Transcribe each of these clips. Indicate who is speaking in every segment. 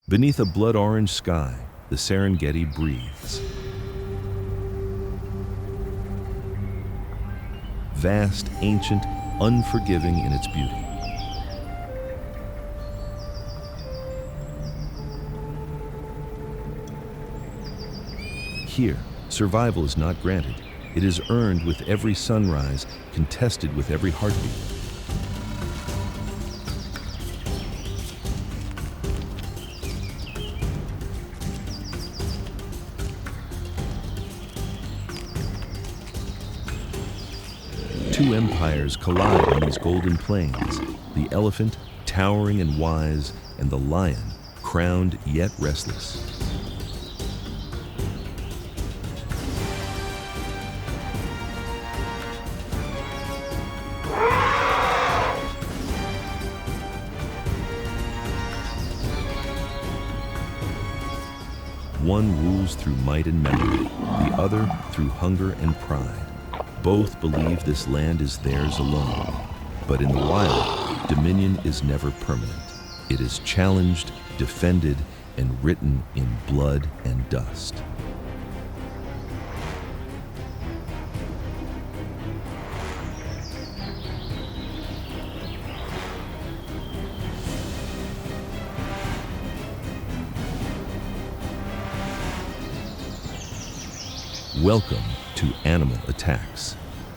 Speaker 1: Beneath a blood-orange sky, the Serengeti breathes. Vast, ancient, unforgiving in its beauty. Here, survival is not granted. It is earned with every sunrise, contested with every heartbeat. Two empires collide on these golden plains, the elephant, towering and wise, and the lion, crowned yet restless. One rules through might and memory, the other through hunger and pride. Both believe this land is theirs alone. But in the wild, dominion is never permanent. It is challenged, defended, and written in blood and dust. Welcome to Animal Attacks,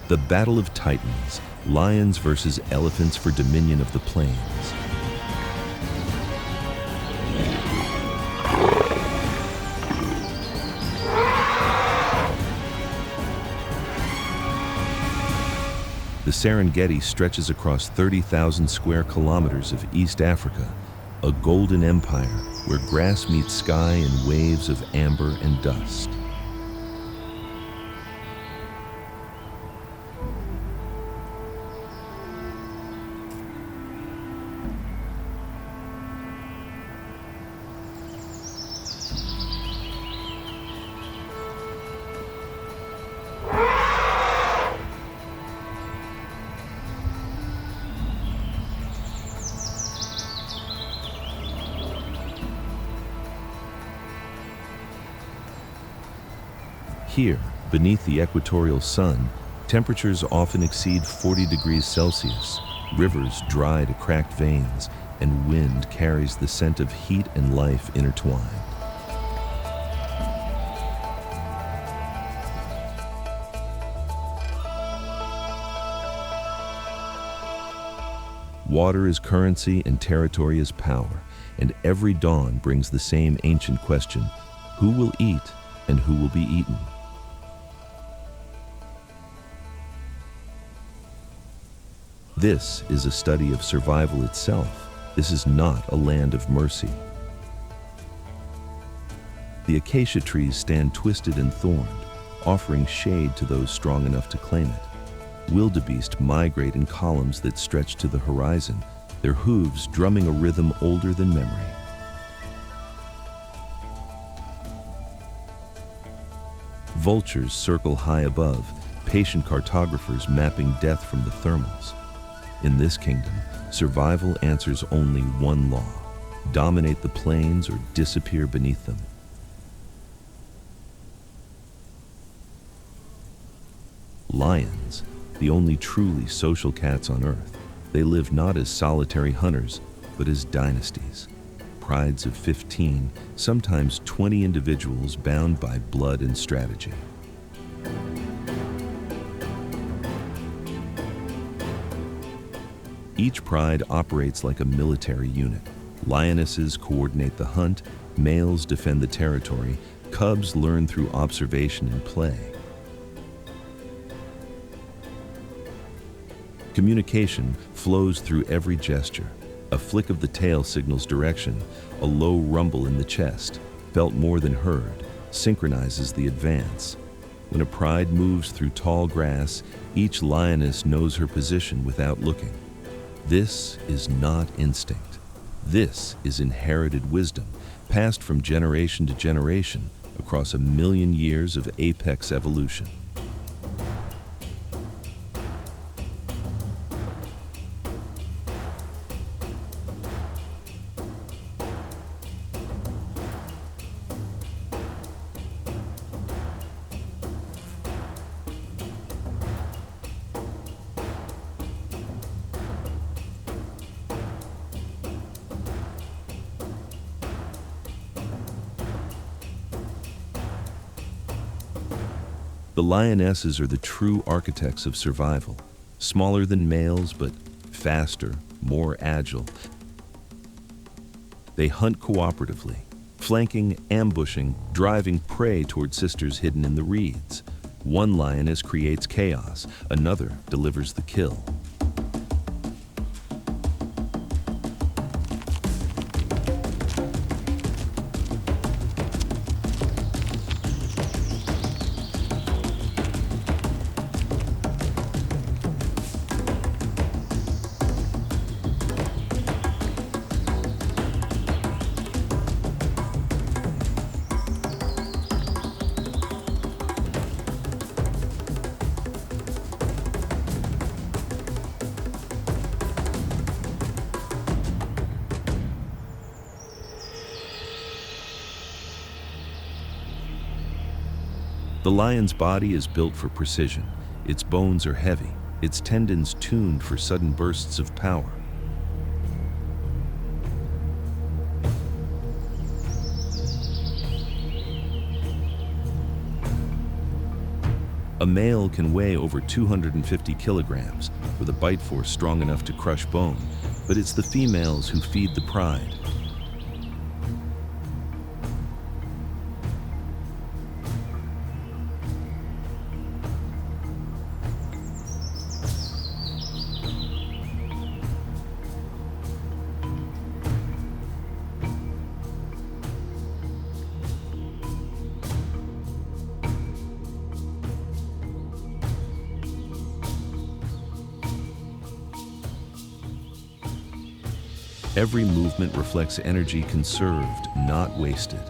Speaker 1: the battle of titans, lions versus elephants for dominion of the plains. The Serengeti stretches across 30,000 square kilometers of East Africa, a golden empire where grass meets sky in waves of amber and dust. Here, beneath the equatorial sun, temperatures often exceed 40 degrees Celsius, rivers dry to cracked veins, and wind carries the scent of heat and life intertwined. Water is currency and territory is power, and every dawn brings the same ancient question: who will eat and who will be eaten? This is a study of survival itself. This is not a land of mercy. The acacia trees stand twisted and thorned, offering shade to those strong enough to claim it. Wildebeest migrate in columns that stretch to the horizon, their hooves drumming a rhythm older than memory. Vultures circle high above, patient cartographers mapping death from the thermals. In this kingdom, survival answers only one law: dominate the plains or disappear beneath them. Lions, the only truly social cats on Earth, they live not as solitary hunters, but as dynasties. Prides of 15, sometimes 20 individuals bound by blood and strategy. Each pride operates like a military unit. Lionesses coordinate the hunt, males defend the territory, cubs learn through observation and play. Communication flows through every gesture. A flick of the tail signals direction, a low rumble in the chest, felt more than heard, synchronizes the advance. When a pride moves through tall grass, each lioness knows her position without looking. This is not instinct. This is inherited wisdom, passed from generation to generation across 1,000,000 years of apex evolution. The lionesses are the true architects of survival, smaller than males but faster, more agile. They hunt cooperatively, flanking, ambushing, driving prey toward sisters hidden in the reeds. One lioness creates chaos, another delivers the kill. The lion's body is built for precision. Its bones are heavy, its tendons tuned for sudden bursts of power. A male can weigh over 250 kilograms with a bite force strong enough to crush bone, but it's the females who feed the pride. Every movement reflects energy conserved, not wasted.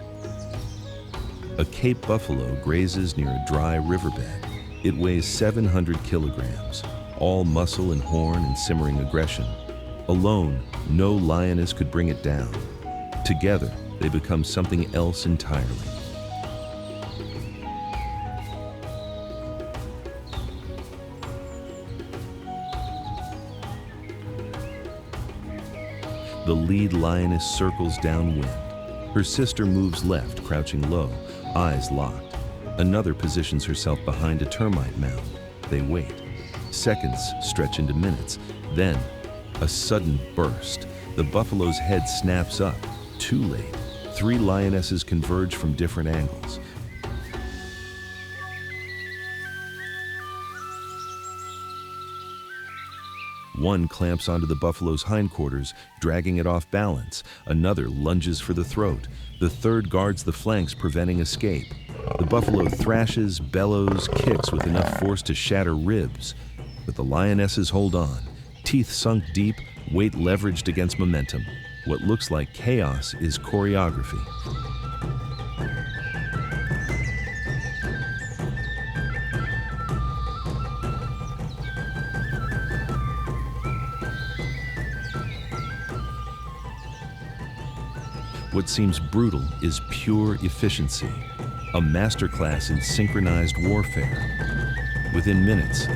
Speaker 1: A Cape buffalo grazes near a dry riverbed. It weighs 700 kilograms, all muscle and horn and simmering aggression. Alone, no lioness could bring it down. Together, they become something else entirely. The lead lioness circles downwind. Her sister moves left, crouching low, eyes locked. Another positions herself behind a termite mound. They wait. Seconds stretch into minutes. Then, a sudden burst. The buffalo's head snaps up. Too late. 3 lionesses converge from different angles. One clamps onto the buffalo's hindquarters, dragging it off balance. Another lunges for the throat. The third guards the flanks, preventing escape. The buffalo thrashes, bellows, kicks with enough force to shatter ribs. But the lionesses hold on. Teeth sunk deep, weight leveraged against momentum. What looks like chaos is choreography. What seems brutal is pure efficiency, a masterclass in synchronized warfare. Within minutes,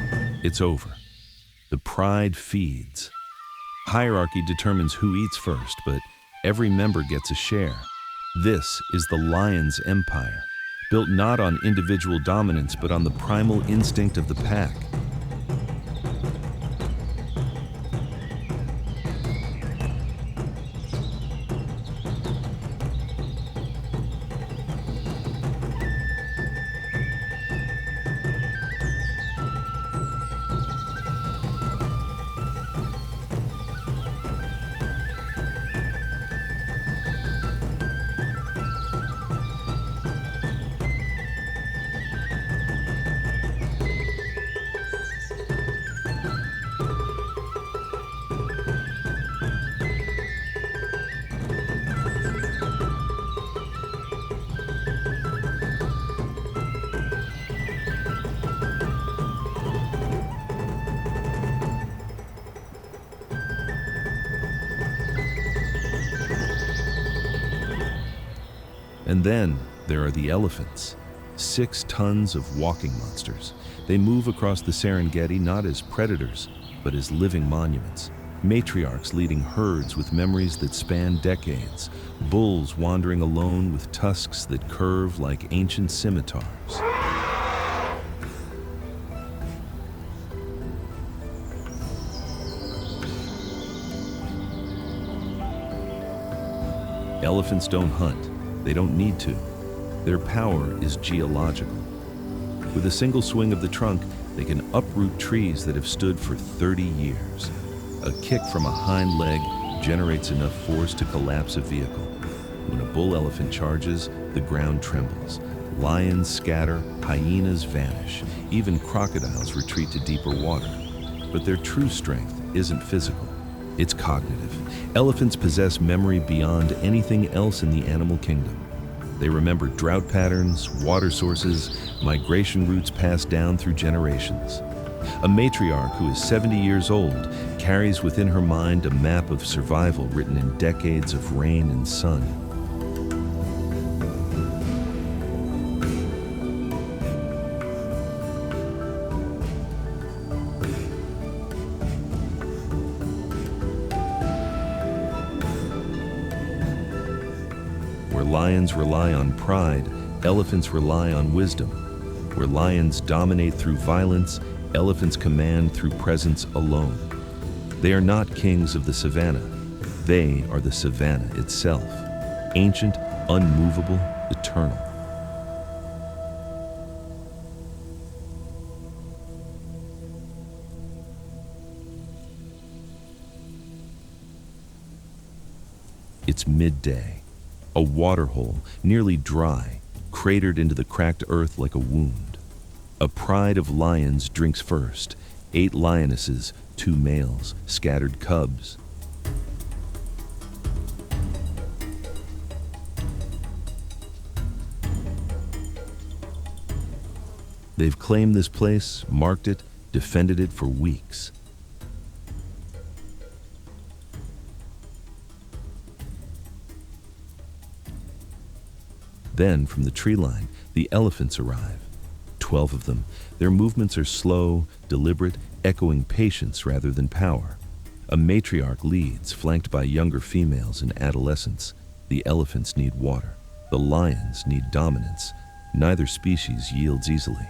Speaker 1: it's over. The pride feeds. Hierarchy determines who eats first, but every member gets a share. This is the lion's empire, built not on individual dominance, but on the primal instinct of the pack. And then there are the elephants, 6 tons of walking monsters. They move across the Serengeti not as predators, but as living monuments. Matriarchs leading herds with memories that span decades. Bulls wandering alone with tusks that curve like ancient scimitars. Elephants don't hunt. They don't need to. Their power is geological. With a single swing of the trunk, they can uproot trees that have stood for 30 years. A kick from a hind leg generates enough force to collapse a vehicle. When a bull elephant charges, the ground trembles. Lions scatter, hyenas vanish. Even crocodiles retreat to deeper water. But their true strength isn't physical. It's cognitive. Elephants possess memory beyond anything else in the animal kingdom. They remember drought patterns, water sources, migration routes passed down through generations. A matriarch who is 70 years old carries within her mind a map of survival written in decades of rain and sun. Where lions rely on pride, elephants rely on wisdom. Where lions dominate through violence, elephants command through presence alone. They are not kings of the savannah. They are the savannah itself, ancient, unmovable, eternal. It's midday. A waterhole, nearly dry, cratered into the cracked earth like a wound. A pride of lions drinks first. 8 lionesses, 2 males, scattered cubs. They've claimed this place, marked it, defended it for weeks. Then, from the tree line, the elephants arrive. 12 of them. Their movements are slow, deliberate, echoing patience rather than power. A matriarch leads, flanked by younger females and adolescents. The elephants need water. The lions need dominance. Neither species yields easily.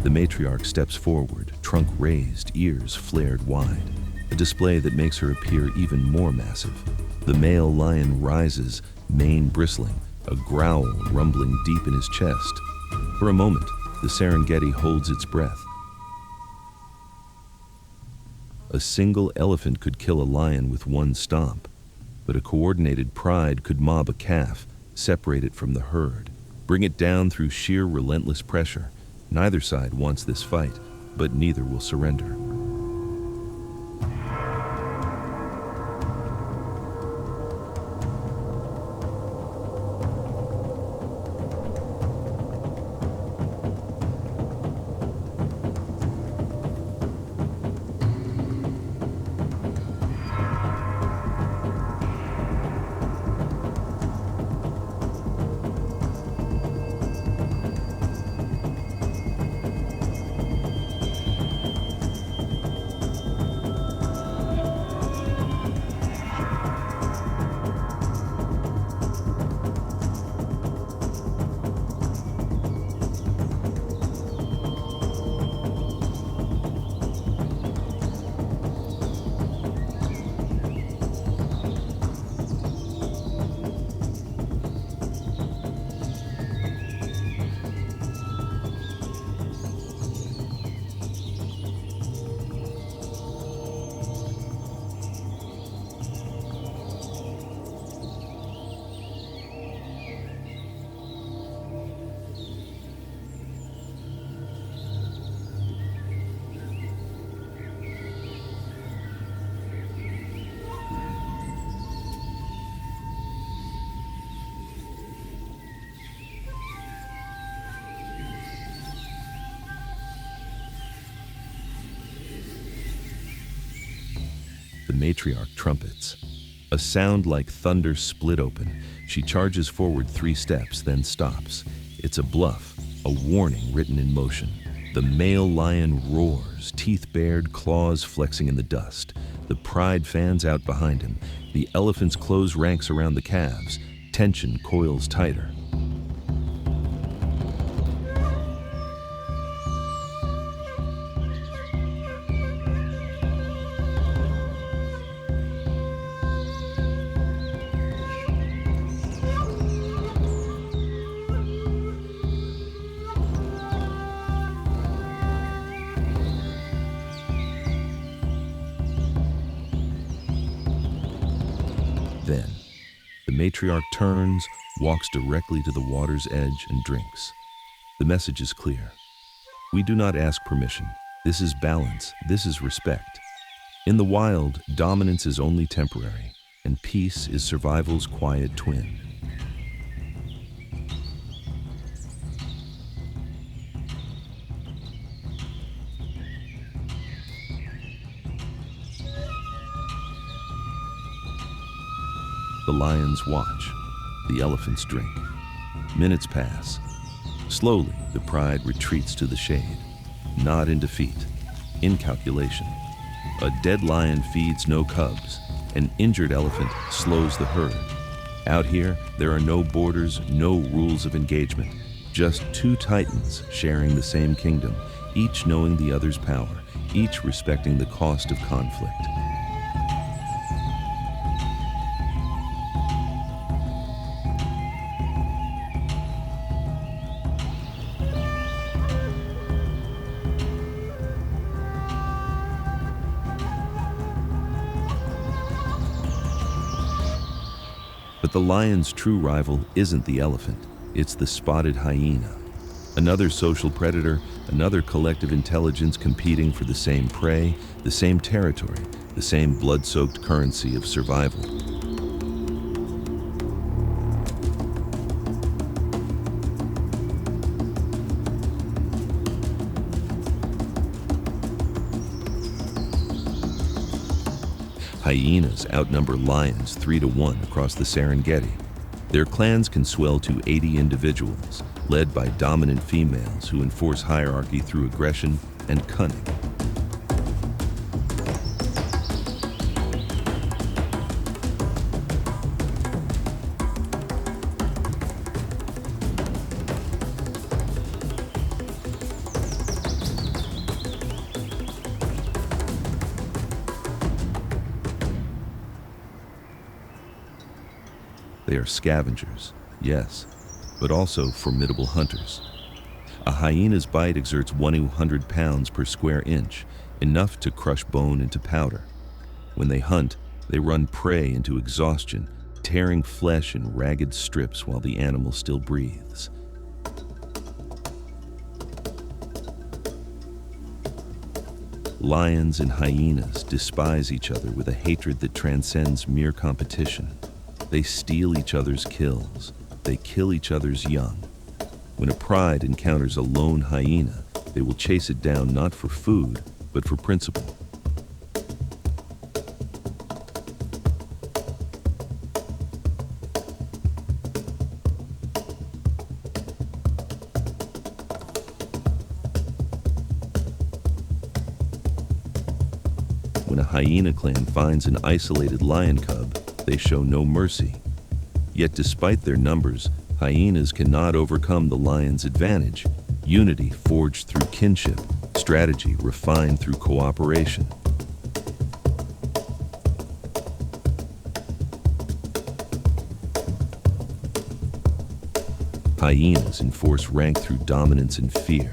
Speaker 1: The matriarch steps forward, trunk raised, ears flared wide, a display that makes her appear even more massive. The male lion rises, mane bristling, a growl rumbling deep in his chest. For a moment, the Serengeti holds its breath. A single elephant could kill a lion with one stomp, but a coordinated pride could mob a calf, separate it from the herd, bring it down through sheer relentless pressure. Neither side wants this fight, but neither will surrender. The matriarch trumpets. A sound like thunder split open. She charges forward 3 steps, then stops. It's a bluff, a warning written in motion. The male lion roars, teeth bared, claws flexing in the dust. The pride fans out behind him. The elephants close ranks around the calves. Tension coils tighter. Then, the matriarch turns, walks directly to the water's edge, and drinks. The message is clear. We do not ask permission. This is balance. This is respect. In the wild, dominance is only temporary, and peace is survival's quiet twin. The lions watch. The elephants drink. Minutes pass. Slowly, the pride retreats to the shade. Not in defeat, in calculation. A dead lion feeds no cubs. An injured elephant slows the herd. Out here, there are no borders, no rules of engagement. Just two titans sharing the same kingdom, each knowing the other's power, each respecting the cost of conflict. But the lion's true rival isn't the elephant, it's the spotted hyena. Another social predator, another collective intelligence competing for the same prey, the same territory, the same blood-soaked currency of survival. Hyenas outnumber lions 3-1 across the Serengeti. Their clans can swell to 80 individuals, led by dominant females who enforce hierarchy through aggression and cunning. They are scavengers, yes, but also formidable hunters. A hyena's bite exerts 100 pounds per square inch, enough to crush bone into powder. When they hunt, they run prey into exhaustion, tearing flesh in ragged strips while the animal still breathes. Lions and hyenas despise each other with a hatred that transcends mere competition. They steal each other's kills. They kill each other's young. When a pride encounters a lone hyena, they will chase it down not for food, but for principle. When a hyena clan finds an isolated lion cub, they show no mercy. Yet despite their numbers, hyenas cannot overcome the lion's advantage. Unity forged through kinship, strategy refined through cooperation. Hyenas enforce rank through dominance and fear.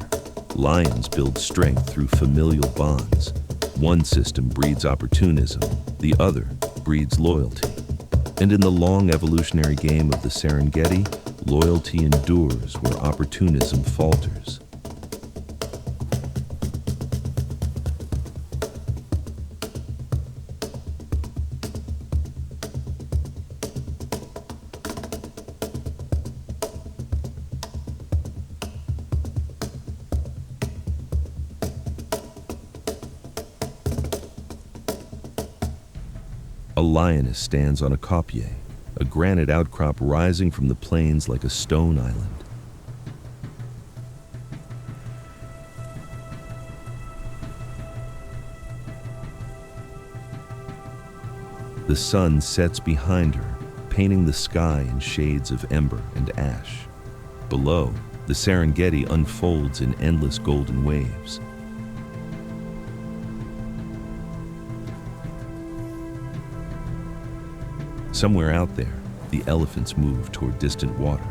Speaker 1: Lions build strength through familial bonds. One system breeds opportunism, the other breeds loyalty. And in the long evolutionary game of the Serengeti, loyalty endures where opportunism falters. A lioness stands on a kopje, a granite outcrop rising from the plains like a stone island. The sun sets behind her, painting the sky in shades of ember and ash. Below, the Serengeti unfolds in endless golden waves. Somewhere out there, the elephants move toward distant water.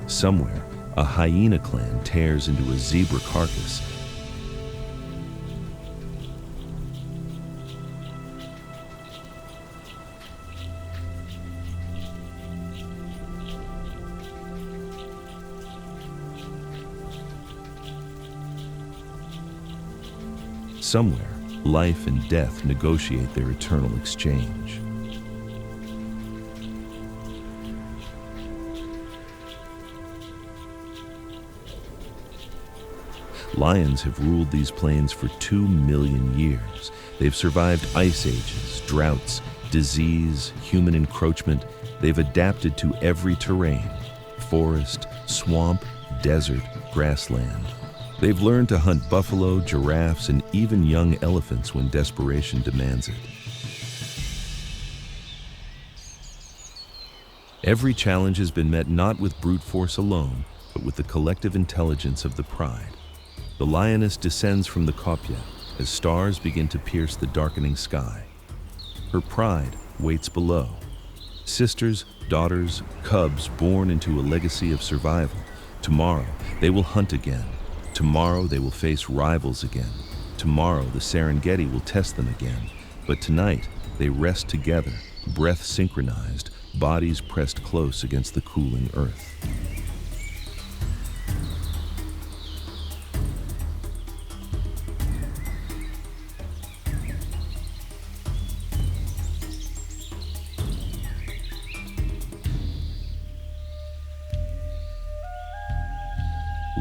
Speaker 1: Somewhere, a hyena clan tears into a zebra carcass. Somewhere, life and death negotiate their eternal exchange. Lions have ruled these plains for 2 million years. They've survived ice ages, droughts, disease, human encroachment. They've adapted to every terrain: forest, swamp, desert, grassland. They've learned to hunt buffalo, giraffes, and even young elephants when desperation demands it. Every challenge has been met not with brute force alone, but with the collective intelligence of the pride. The lioness descends from the kopje as stars begin to pierce the darkening sky. Her pride waits below. Sisters, daughters, cubs born into a legacy of survival. Tomorrow, they will hunt again. Tomorrow, they will face rivals again. Tomorrow, the Serengeti will test them again. But tonight, they rest together, breath synchronized, bodies pressed close against the cooling earth.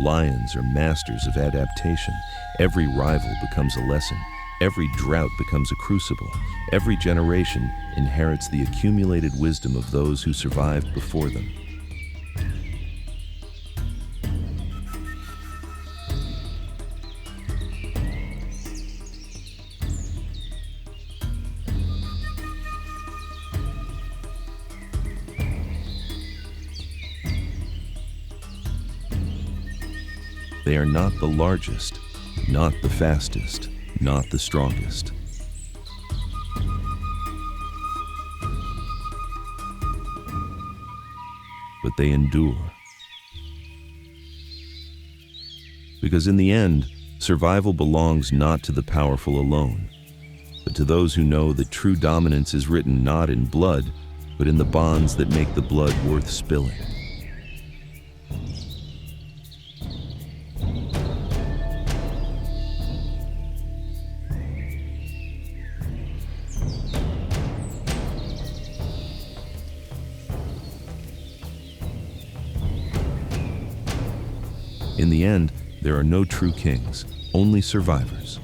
Speaker 1: Lions are masters of adaptation. Every rival becomes a lesson. Every drought becomes a crucible. Every generation inherits the accumulated wisdom of those who survived before them. They are not the largest, not the fastest, not the strongest. But they endure. Because in the end, survival belongs not to the powerful alone, but to those who know that true dominance is written not in blood, but in the bonds that make the blood worth spilling. In the end, there are no true kings, only survivors.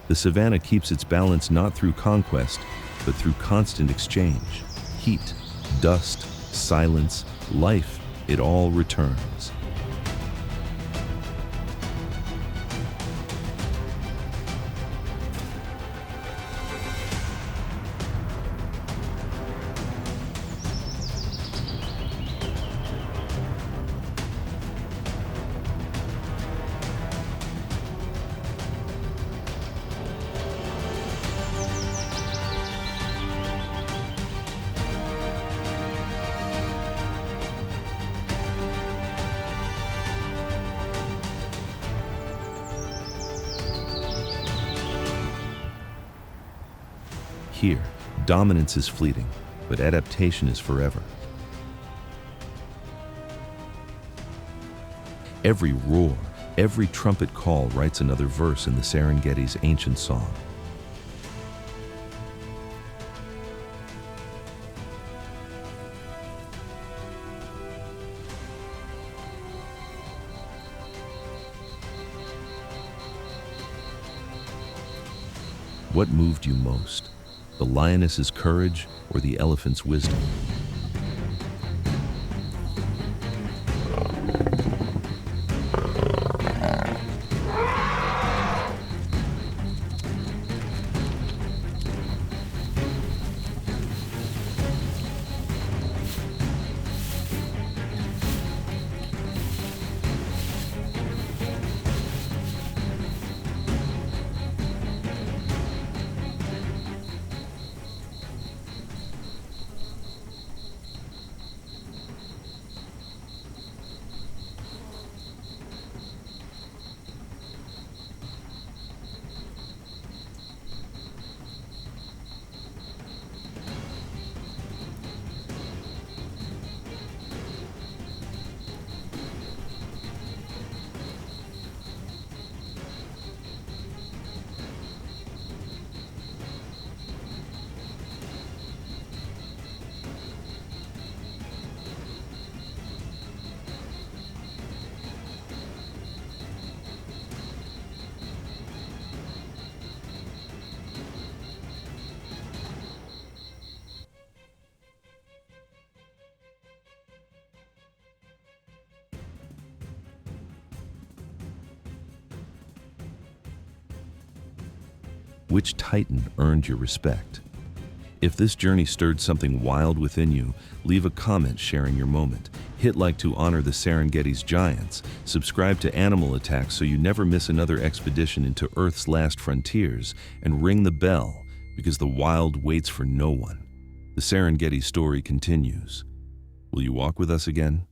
Speaker 1: The savanna keeps its balance not through conquest, but through constant exchange. Heat, dust, silence, life, it all returns. here, dominance is fleeting, but adaptation is forever. Every roar, every trumpet call writes another verse in the Serengeti's ancient song. What moved you most? The lioness's courage or the elephant's wisdom? Which titan earned your respect? If this journey stirred something wild within you, leave a comment sharing your moment. Hit like to honor the Serengeti's giants. Subscribe to Animal Attack so you never miss another expedition into Earth's last frontiers. And ring the bell, because the wild waits for no one. The Serengeti story continues. Will you walk with us again?